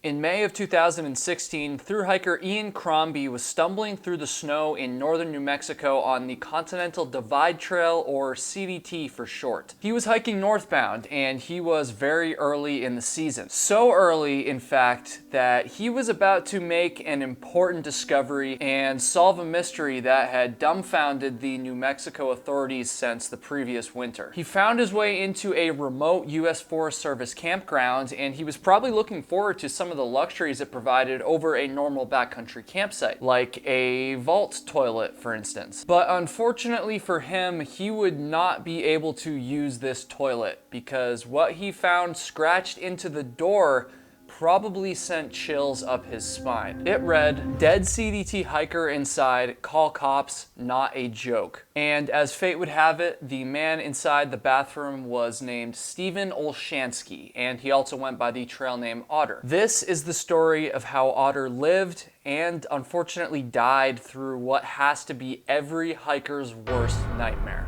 In May of 2016, thru hiker Ian Crombie was stumbling through the snow in northern New Mexico on the Continental Divide Trail, or CDT for short. He was hiking northbound, and he was very early in the season. So early, in fact, that he was about to make an important discovery and solve a mystery that had dumbfounded the New Mexico authorities since the previous winter. He found his way into a remote U.S. Forest Service campground, and he was probably looking forward to some of the luxuries it provided over a normal backcountry campsite, like a vault toilet, for instance. But unfortunately for him, he would not be able to use this toilet because what he found scratched into the door probably sent chills up his spine. It read, "Dead CDT hiker inside, call cops, not a joke." And as fate would have it, the man inside the bathroom was named Steven Olshansky, and he also went by the trail name Otter. This is the story of how Otter lived and unfortunately died through what has to be every hiker's worst nightmare.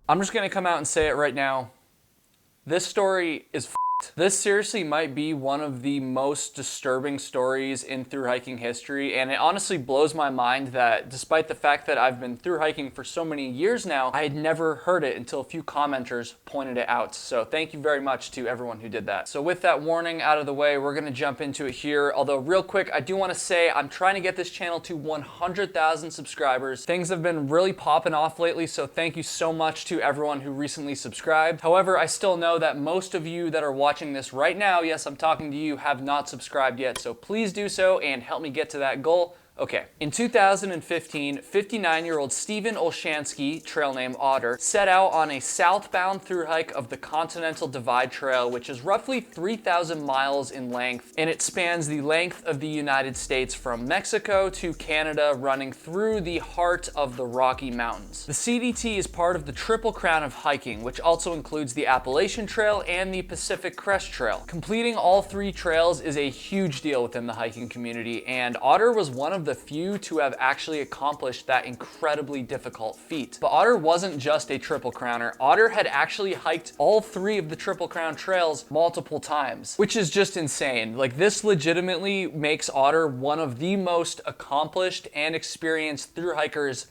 I'm just gonna come out and say it right now. This story is This seriously might be one of the most disturbing stories in thru hiking history, and it honestly blows my mind that despite the fact that I've been thru hiking for so many years now, I had never heard it until a few commenters pointed it out. So thank you very much to everyone who did that. So with that warning out of the way, we're gonna jump into it here. Although real quick, I do wanna say I'm trying to get this channel to 100,000 subscribers. Things have been really popping off lately, so thank you so much to everyone who recently subscribed. However, I still know that most of you that are watching this right now, yes, I'm talking to you, have not subscribed yet, so please do so and help me get to that goal. Okay, in 2015, 59-year-old Steven Olshansky, trail name Otter, set out on a southbound thru hike of the Continental Divide Trail, which is roughly 3,000 miles in length, and it spans the length of the United States from Mexico to Canada, running through the heart of the Rocky Mountains. The CDT is part of the Triple Crown of hiking, which also includes the Appalachian Trail and the Pacific Crest Trail. Completing all three trails is a huge deal within the hiking community, and Otter was one of the few to have actually accomplished that incredibly difficult feat. But Otter wasn't just a Triple Crowner. Otter had actually hiked all three of the Triple Crown trails multiple times, which is just insane. Like, this legitimately makes Otter one of the most accomplished and experienced thru hikers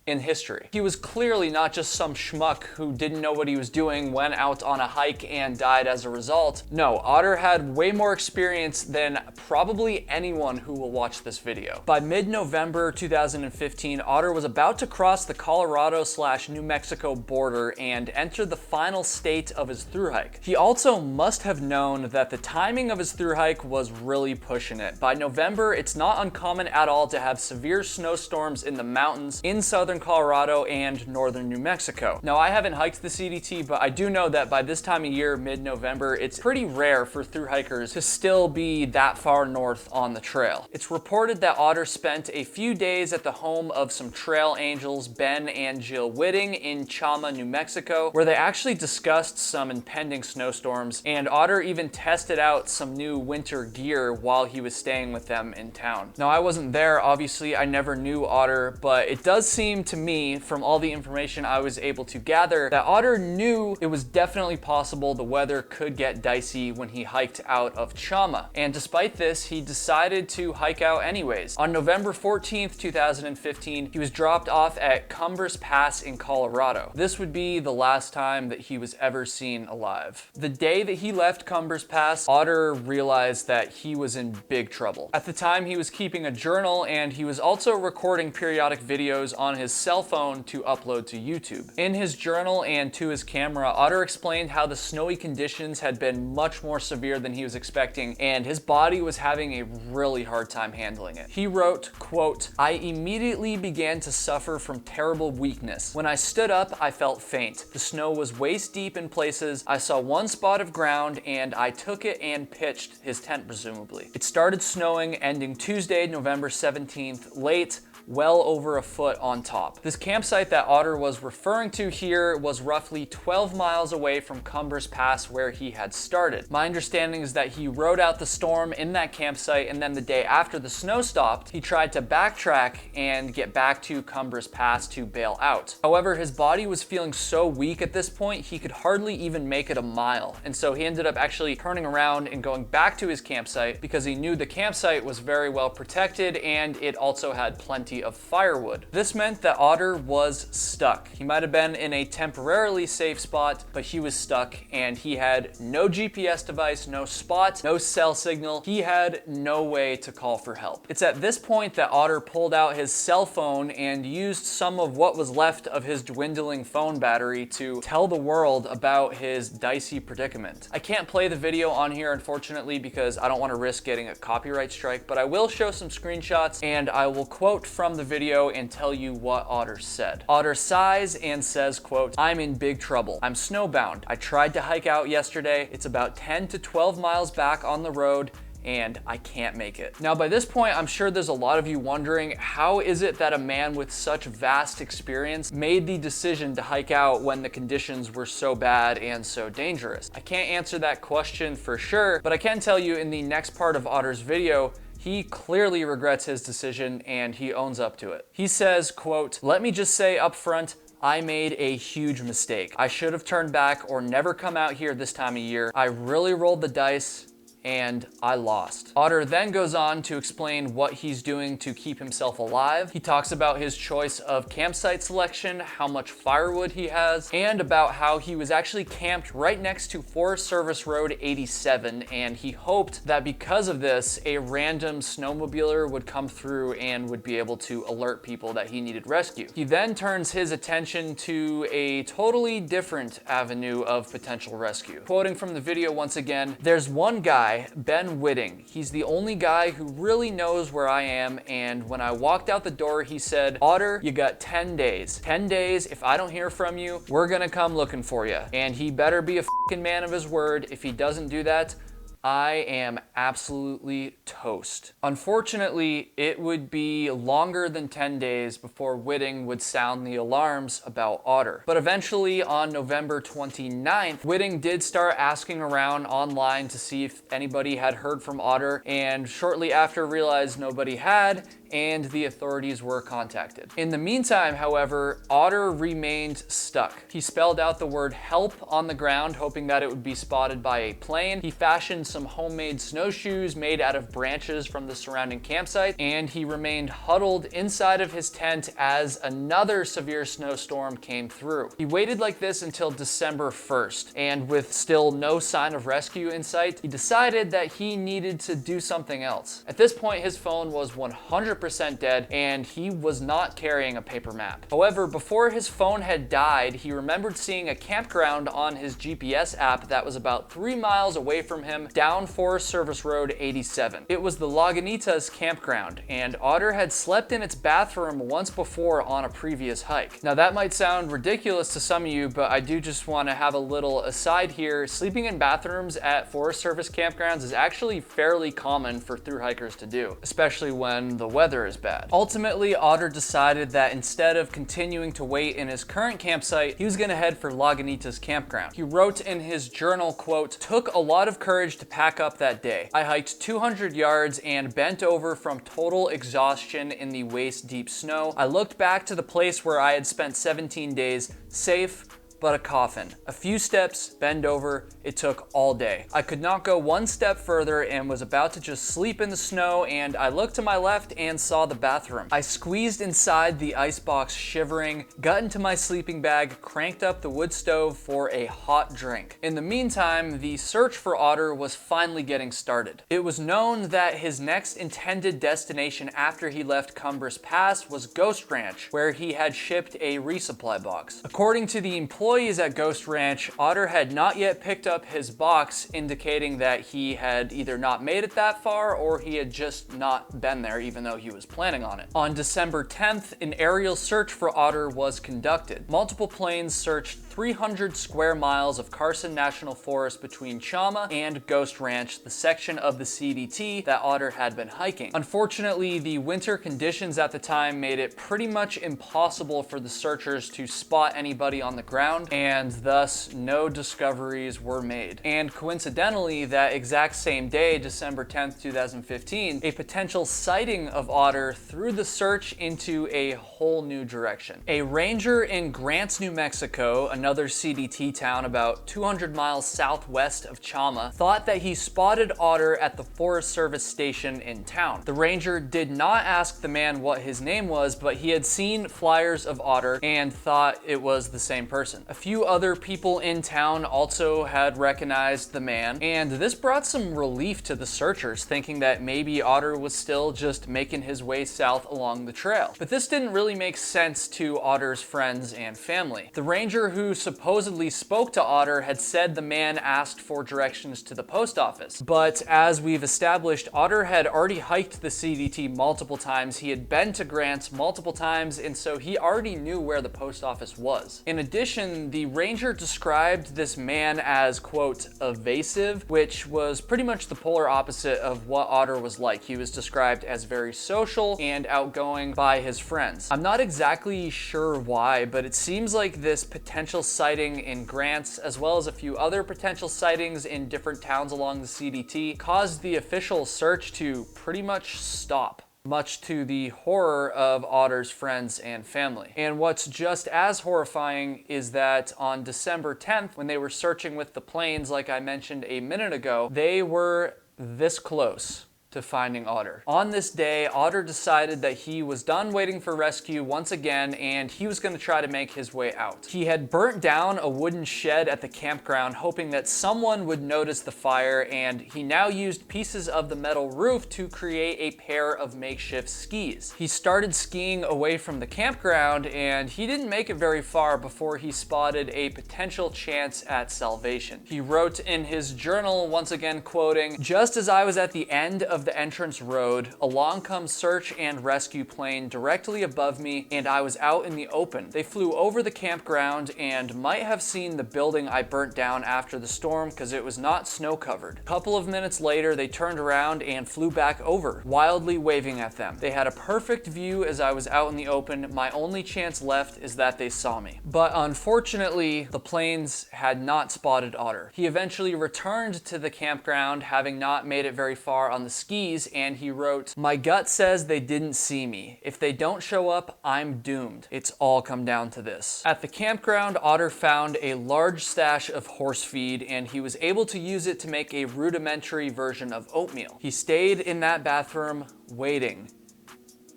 in history. He was clearly not just some schmuck who didn't know what he was doing, went out on a hike and died as a result. No, Otter had way more experience than probably anyone who will watch this video. By mid-November 2015, Otter was about to cross the Colorado/New Mexico border and enter the final state of his thru hike. He also must have known that the timing of his thru hike was really pushing it. By November, it's not uncommon at all to have severe snowstorms in the mountains in southern Colorado and northern New Mexico. Now, I haven't hiked the CDT, but I do know that by this time of year, mid-November, it's pretty rare for thru hikers to still be that far north on the trail. It's reported that Otter spent a few days at the home of some trail angels, Ben and Jill Whitting, in Chama, New Mexico, where they actually discussed some impending snowstorms, and Otter even tested out some new winter gear while he was staying with them in town. Now, I wasn't there, obviously, I never knew Otter, but it does seem to me, from all the information I was able to gather, that Otter knew it was definitely possible the weather could get dicey when he hiked out of Chama. And despite this, he decided to hike out anyways. On November 14th, 2015, he was dropped off at Cumbers Pass in Colorado. This would be the last time that he was ever seen alive. The day that he left Cumbers Pass, Otter realized that he was in big trouble. At the time, he was keeping a journal, and he was also recording periodic videos on his cell phone to upload to YouTube. In his journal and to his camera, Otter explained how the snowy conditions had been much more severe than he was expecting, and his body was having a really hard time handling it. He wrote, quote, "I immediately began to suffer from terrible weakness. When I stood up, I felt faint. The snow was waist deep in places. I saw one spot of ground, and I took it and pitched," his tent presumably. It started snowing, ending Tuesday, November 17th, late, well over a foot on top. This campsite that Otter was referring to here was roughly 12 miles away from Cumbres Pass where he had started. My understanding is that he rode out the storm in that campsite, and then the day after the snow stopped, he tried to backtrack and get back to Cumbres Pass to bail out. However, his body was feeling so weak at this point, he could hardly even make it a mile. And so he ended up actually turning around and going back to his campsite because he knew the campsite was very well protected and it also had plenty of firewood. This meant that Otter was stuck. He might have been in a temporarily safe spot, but he was stuck and he had no GPS device, no spot, no cell signal. He had no way to call for help. It's at this point that Otter pulled out his cell phone and used some of what was left of his dwindling phone battery to tell the world about his dicey predicament. I can't play the video on here, unfortunately, because I don't want to risk getting a copyright strike, but I will show some screenshots and I will quote from the video and tell you what Otter said. Otter sighs and says, quote, "I'm in big trouble. I'm snowbound. I tried to hike out yesterday. It's about 10 to 12 miles back on the road and I can't make it." Now, by this point, I'm sure there's a lot of you wondering, how is it that a man with such vast experience made the decision to hike out when the conditions were so bad and so dangerous? I can't answer that question for sure, but I can tell you in the next part of Otter's video, he clearly regrets his decision and he owns up to it. He says, quote, "Let me just say up front, I made a huge mistake. I should have turned back or never come out here this time of year. I really rolled the dice and I lost." Otter then goes on to explain what he's doing to keep himself alive. He talks about his choice of campsite selection, how much firewood he has, and about how he was actually camped right next to Forest Service Road 87, and he hoped that because of this, a random snowmobiler would come through and would be able to alert people that he needed rescue. He then turns his attention to a totally different avenue of potential rescue. Quoting from the video once again, "There's one guy, Ben Whitting. He's the only guy who really knows where I am, and when I walked out the door, he said, 'Otter, you got 10 days. 10 days, if I don't hear from you, we're gonna come looking for you. And he better be a fucking man of his word. If he doesn't do that, I am absolutely toast.'" Unfortunately, it would be longer than 10 days before Whitting would sound the alarms about Otter. But eventually, on November 29th, Whitting did start asking around online to see if anybody had heard from Otter, and shortly after realized nobody had, and the authorities were contacted. In the meantime, however, Otter remained stuck. He spelled out the word "help" on the ground, hoping that it would be spotted by a plane. He fashioned some homemade snowshoes made out of branches from the surrounding campsite, and he remained huddled inside of his tent as another severe snowstorm came through. He waited like this until December 1st, and with still no sign of rescue in sight, he decided that he needed to do something else. At this point, his phone was 100% dead, and he was not carrying a paper map. However, before his phone had died, he remembered seeing a campground on his GPS app that was about 3 miles away from him down Forest Service Road 87. It was the Lagunitas campground, and Otter had slept in its bathroom once before on a previous hike. Now, that might sound ridiculous to some of you, but I do just want to have a little aside here. Sleeping in bathrooms at Forest Service campgrounds is actually fairly common for thru hikers to do, especially when the weather is bad. Ultimately, Otter decided that instead of continuing to wait in his current campsite, he was going to head for Lagunitas campground. He wrote in his journal, quote, "Took a lot of courage to pack up that day. I hiked 200 yards and bent over from total exhaustion in the waist-deep snow. I looked back to the place where I had spent 17 days, safe, but a coffin. A few steps, bend over, it took all day. I could not go one step further and was about to just sleep in the snow, and I looked to my left and saw the bathroom. I squeezed inside the icebox shivering, got into my sleeping bag, cranked up the wood stove for a hot drink." In the meantime, the search for Otter was finally getting started. It was known that his next intended destination after he left Cumbres Pass was Ghost Ranch, where he had shipped a resupply box. According to the employee employees at Ghost Ranch, Otter had not yet picked up his box, indicating that he had either not made it that far or he had just not been there, even though he was planning on it. On December 10th, an aerial search for Otter was conducted. Multiple planes searched 300 square miles of Carson National Forest between Chama and Ghost Ranch, the section of the CDT that Otter had been hiking. Unfortunately, the winter conditions at the time made it pretty much impossible for the searchers to spot anybody on the ground, and thus no discoveries were made. And coincidentally, that exact same day, December 10th, 2015, a potential sighting of Otter threw the search into a whole new direction. A ranger in Grants, New Mexico, another CDT town about 200 miles southwest of Chama, thought that he spotted Otter at the Forest Service station in town. The ranger did not ask the man what his name was, but he had seen flyers of Otter and thought it was the same person. A few other people in town also had recognized the man, and this brought some relief to the searchers, thinking that maybe Otter was still just making his way south along the trail. But this didn't really make sense to Otter's friends and family. The ranger who supposedly spoke to Otter had said the man asked for directions to the post office. But as we've established, Otter had already hiked the CDT multiple times, he had been to Grants multiple times, and so he already knew where the post office was. In addition, the ranger described this man as, quote, evasive, which was pretty much the polar opposite of what Otter was like. He was described as very social and outgoing by his friends. I'm not exactly sure why, but it seems like this potential sighting in Grants, as well as a few other potential sightings in different towns along the CDT, caused the official search to pretty much stop, much to the horror of Otter's friends and family. And what's just as horrifying is that on December 10th, when they were searching with the planes, like I mentioned a minute ago, they were this close to finding Otter. On this day, Otter decided that he was done waiting for rescue once again, and he was going to try to make his way out. He had burnt down a wooden shed at the campground, hoping that someone would notice the fire, and he now used pieces of the metal roof to create a pair of makeshift skis. He started skiing away from the campground, and he didn't make it very far before he spotted a potential chance at salvation. He wrote in his journal, once again quoting, "Just as I was at the end of the entrance road, along comes search and rescue plane directly above me, and I was out in the open. They flew over the campground and might have seen the building I burnt down after the storm because it was not snow covered. A couple of minutes later, they turned around and flew back over, wildly waving at them. They had a perfect view as I was out in the open. My only chance left is that they saw me." But unfortunately, the planes had not spotted Otter. He eventually returned to the campground, having not made it very far on the skis, and he wrote, "My gut says they didn't see me. If they don't show up, I'm doomed. It's all come down to this." At the campground, Otter found a large stash of horse feed, and he was able to use it to make a rudimentary version of oatmeal. He stayed in that bathroom waiting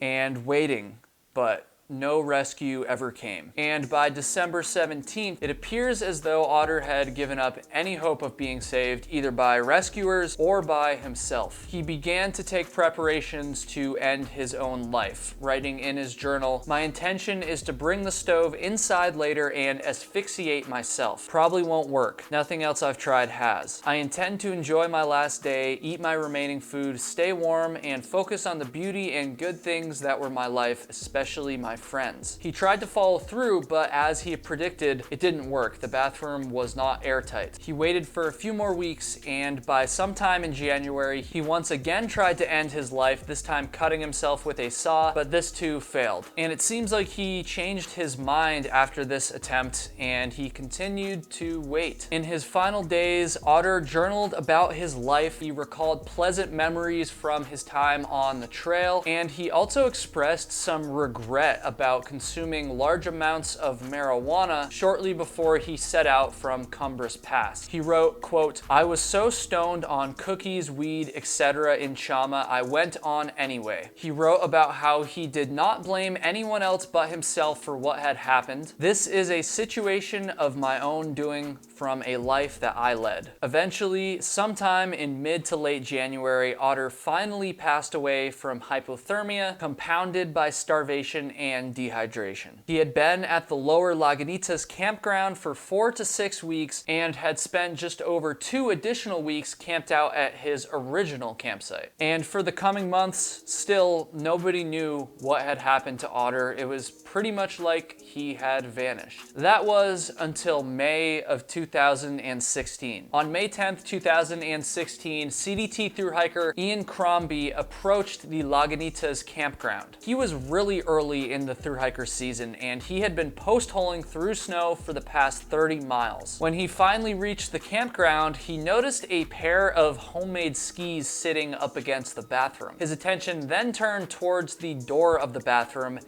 and waiting, but no rescue ever came. And by December 17th, it appears as though Otter had given up any hope of being saved, either by rescuers or by himself. He began to take preparations to end his own life, writing in his journal, "My intention is to bring the stove inside later and asphyxiate myself. Probably won't work. Nothing else I've tried has. I intend to enjoy my last day, eat my remaining food, stay warm, and focus on the beauty and good things that were my life, especially my friends." He tried to follow through, but as he predicted, it didn't work. The bathroom was not airtight. He waited for a few more weeks, and by sometime in January, he once again tried to end his life, this time cutting himself with a saw, but this too failed. And it seems like he changed his mind after this attempt, and he continued to wait. In his final days, Otter journaled about his life. He recalled pleasant memories from his time on the trail, and he also expressed some regret about consuming large amounts of marijuana shortly before he set out from Cumbres Pass. He wrote, quote, "I was so stoned on cookies, weed, etc. in Chama, I went on anyway." He wrote about how he did not blame anyone else but himself for what had happened. "This is a situation of my own doing from a life that I led." Eventually, sometime in mid to late January, Otter finally passed away from hypothermia, compounded by starvation and and dehydration. He had been at the Lower Lagunitas campground for 4 to 6 weeks and had spent just over 2 additional weeks camped out at his original campsite. And for the coming months, still nobody knew what had happened to Otter. It was pretty much like he had vanished. That was until May of 2016. On May 10th, 2016, CDT thru hiker Ian Crombie approached the Lagunitas campground. He was really early in the thru hiker season and he had been post-holing through snow for the past 30 miles. When he finally reached the campground, he noticed a pair of homemade skis sitting up against the bathroom. His attention then turned towards the door of the bathroom,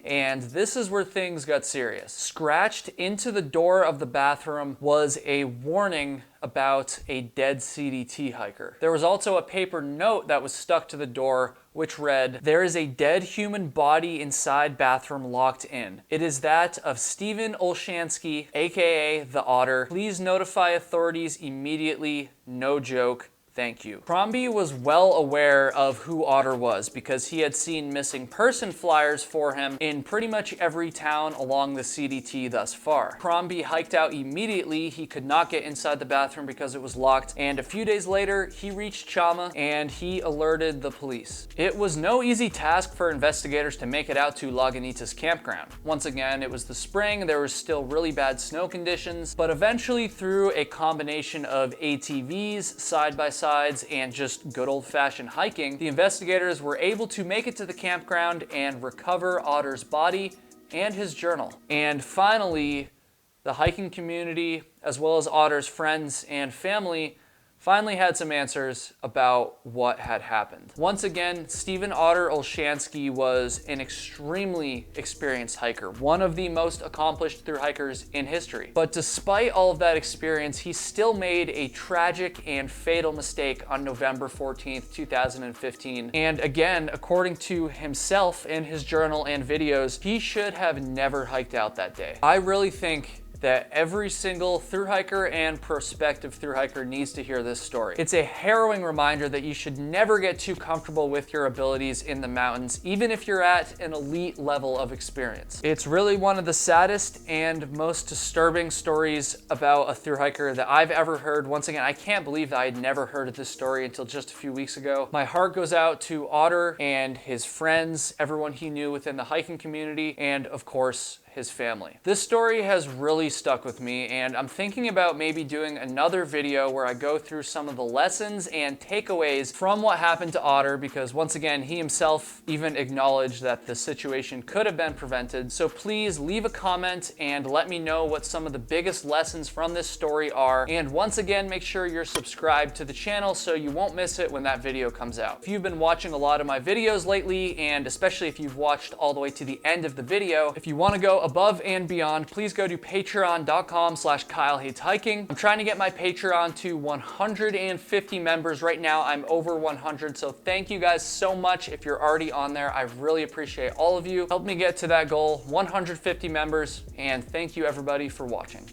and this is where things got serious. Scratched into the door of the bathroom was a warning about a dead CDT hiker. There was also a paper note that was stuck to the door which read, "There is a dead human body inside bathroom locked in. It is that of Steven Olshansky, aka the Otter. Please notify authorities immediately. No joke. Thank you." Crombie was well aware of who Otter was because he had seen missing person flyers for him in pretty much every town along the CDT thus far. Crombie hiked out immediately. He could not get inside the bathroom because it was locked, and a few days later, he reached Chama and he alerted the police. It was no easy task for investigators to make it out to Lagunitas campground. Once again, it was the spring, there was still really bad snow conditions, but eventually through a combination of ATVs, side-by-side, and just good old-fashioned hiking, the investigators were able to make it to the campground and recover Otter's body and his journal. And finally, the hiking community, as well as Otter's friends and family, finally had some answers about what had happened. Once again, Steven Otter Olshansky was an extremely experienced hiker, one of the most accomplished thru hikers in history. But despite all of that experience, he still made a tragic and fatal mistake on November 14th, 2015. And again, according to himself in his journal and videos, he should have never hiked out that day. I really think that every single thru hiker and prospective thru hiker needs to hear this story. It's a harrowing reminder that you should never get too comfortable with your abilities in the mountains, even if you're at an elite level of experience. It's really one of the saddest and most disturbing stories about a thru hiker that I've ever heard. Once again, I can't believe that I had never heard of this story until just a few weeks ago. My heart goes out to Otter and his friends, everyone he knew within the hiking community, and of course, his family. This story has really stuck with me, and I'm thinking about maybe doing another video where I go through some of the lessons and takeaways from what happened to Otter, because once again, he himself even acknowledged that the situation could have been prevented. So please leave a comment and let me know what some of the biggest lessons from this story are. And once again, make sure you're subscribed to the channel so you won't miss it when that video comes out. If you've been watching a lot of my videos lately, and especially if you've watched all the way to the end of the video, if you want to go above and beyond, please go to patreon.com/KyleHatesHiking. I'm trying to get my Patreon to 150 members. Right now, I'm over 100, so thank you guys so much if you're already on there. I really appreciate all of you. Help me get to that goal, 150 members, and thank you everybody for watching.